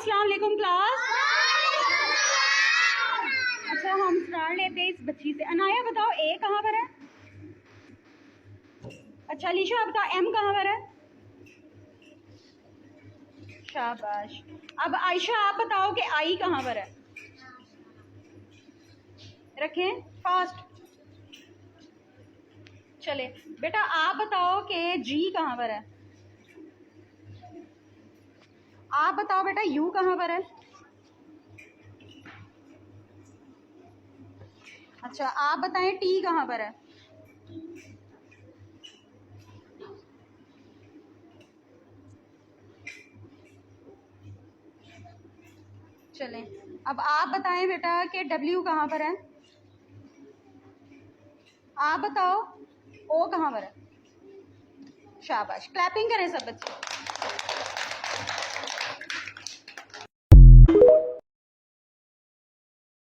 अस्सलाम वालेकुम क्लास। अच्छा हम स्टार्ट लेते हैं इस बच्ची से। अनाया बताओ ए कहाँ पर है? अच्छा अलीशा आप बताओ एम कहाँ पर है? शाबाश। अब आयशा आप बताओ कि आई कहाँ पर है? रखें फास्ट। चले बेटा आप बताओ कि जी कहाँ पर है? आप बताओ बेटा यू कहाँ पर है? अच्छा आप बताएं टी कहाँ पर है? चलें अब आप बताएं बेटा कि डब्ल्यू कहाँ पर है? आप बताओ ओ कहाँ पर है? शाबाश। क्लैपिंग करें सब बच्चे।